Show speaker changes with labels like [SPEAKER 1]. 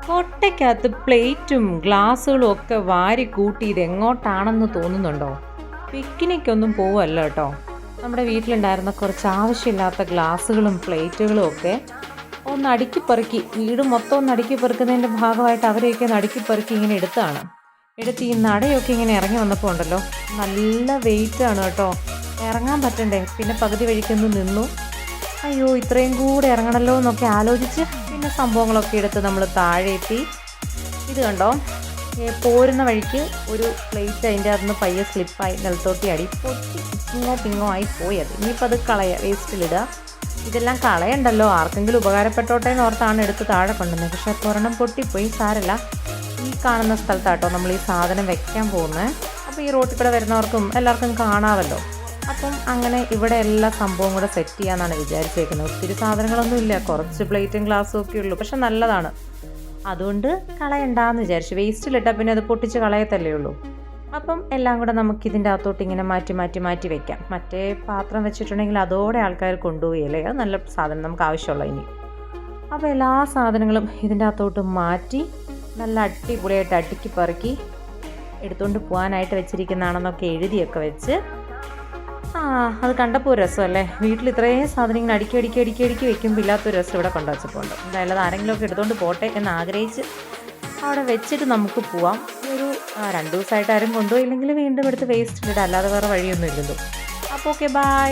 [SPEAKER 1] കൊട്ടയ്ക്കകത്ത് പ്ലേറ്റും ഗ്ലാസ്സുകളും ഒക്കെ വാരി കൂട്ടി ഇതെങ്ങോട്ടാണെന്ന് തോന്നുന്നുണ്ടോ? പിക്നിക്കൊന്നും പോവല്ല കേട്ടോ. നമ്മുടെ വീട്ടിലുണ്ടായിരുന്ന കുറച്ച് ആവശ്യമില്ലാത്ത ഗ്ലാസ്സുകളും പ്ലേറ്റുകളും ഒക്കെ ഒന്ന് അടുക്കി പെറുക്കി, വീട് മൊത്തം ഒന്ന് അടുക്കി പെറുക്കുന്നതിൻ്റെ ഭാഗമായിട്ട് അവരെയൊക്കെ ഒന്ന് അടുക്കി പെറുക്കി ഇങ്ങനെ എടുത്താണ്. എടുത്ത് ഈ നടയൊക്കെ ഇങ്ങനെ ഇറങ്ങി വന്നപ്പോൾ ഉണ്ടല്ലോ, നല്ല വെയിറ്റാണ് കേട്ടോ. ഇറങ്ങാൻ പറ്റണ്ടേ, പിന്നെ പകുതി വഴിക്കൊന്ന് നിന്നു. അയ്യോ ഇത്രയും കൂടെ ഇറങ്ങണമല്ലോ എന്നൊക്കെ ആലോചിച്ച് പിന്നെ സംഭവങ്ങളൊക്കെ എടുത്ത് നമ്മൾ താഴെ എത്തി. ഇത് കണ്ടോ, പോരുന്ന വഴിക്ക് ഒരു പ്ലേറ്റ് അതിൻ്റെ അകത്തുനിന്ന് പയ്യെ സ്ലിപ്പായി നിലത്തോട്ടി അടി പൊട്ടി പിങ്ങോ ആയി പോയി. അത് ഇനിയിപ്പോൾ അത് വേസ്റ്റിലിടുക. ഇതെല്ലാം കളയണ്ടല്ലോ, ആർക്കെങ്കിലും ഉപകാരപ്പെട്ടോട്ടെ എന്ന് ഓർത്താണ് എടുത്ത് താഴെ കൊണ്ടുവന്നത്. പക്ഷേ ഒരെണ്ണം പൊട്ടിപ്പോയി, സാരല്ല. ഈ കാണുന്ന സ്ഥലത്താട്ടോ നമ്മൾ ഈ സാധനം വെക്കാൻ പോകുന്നത്. അപ്പോൾ ഈ റോട്ടിൽ കൂടെ വരുന്നവർക്കും എല്ലാവർക്കും കാണാമല്ലോ. അപ്പം അങ്ങനെ ഇവിടെ എല്ലാ സംഭവം കൂടെ സെറ്റ് ചെയ്യാമെന്നാണ് വിചാരിച്ചേക്കുന്നത്. ഒത്തിരി സാധനങ്ങളൊന്നും ഇല്ല, കുറച്ച് പ്ലേറ്റും ഗ്ലാസ്സും ഒക്കെ ഉള്ളൂ. പക്ഷെ നല്ലതാണ്, അതുകൊണ്ട് കളയണ്ടാന്ന് വിചാരിച്ചു. വേസ്റ്റിലിട്ടാൽ പിന്നെ അത് പൊട്ടിച്ച് കളയത്തല്ലേ ഉള്ളൂ. അപ്പം എല്ലാം കൂടെ നമുക്കിതിൻ്റെ അകത്തോട്ട് ഇങ്ങനെ മാറ്റി വെക്കാം. മറ്റേ പാത്രം വെച്ചിട്ടുണ്ടെങ്കിൽ അതോടെ ആൾക്കാർ കൊണ്ടുപോയല്ലേ, അത് നല്ല സാധനം നമുക്ക് ആവശ്യമുള്ള ഇനി. അപ്പോൾ എല്ലാ സാധനങ്ങളും ഇതിൻ്റെ അകത്തോട്ട് മാറ്റി നല്ല അടിപൊളിയായിട്ട് അടുക്കി പെറുക്കി എടുത്തുകൊണ്ട് പോകാനായിട്ട് വെച്ചിരിക്കുന്നതാണെന്നൊക്കെ എഴുതിയൊക്കെ വെച്ച്, അത് കണ്ടപ്പോൾ ഒരു രസമല്ലേ. വീട്ടിൽ ഇത്രയും സാധനം ഇങ്ങനെ അടുക്കി വെക്കുമ്പോൾ ഇല്ലാത്തൊരു രസം ഇവിടെ കൊണ്ടുവച്ചപ്പോണ്ട്. എന്തായാലും അത് ആരെങ്കിലുമൊക്കെ എടുത്തുകൊണ്ട് പോട്ടെ എന്ന് ആഗ്രഹിച്ച് അവിടെ വെച്ചിട്ട് നമുക്ക് പോവാം. ഒരു 2 ദിവസമായിട്ട് ആരും കൊണ്ടുപോയില്ലെങ്കിൽ വീണ്ടും എടുത്ത് വേസ്റ്റ് ഇടാം, അല്ലാതെ വേറെ വഴിയൊന്നും ഇല്ലല്ലോ. അപ്പോൾ ഓക്കെ, ബൈ.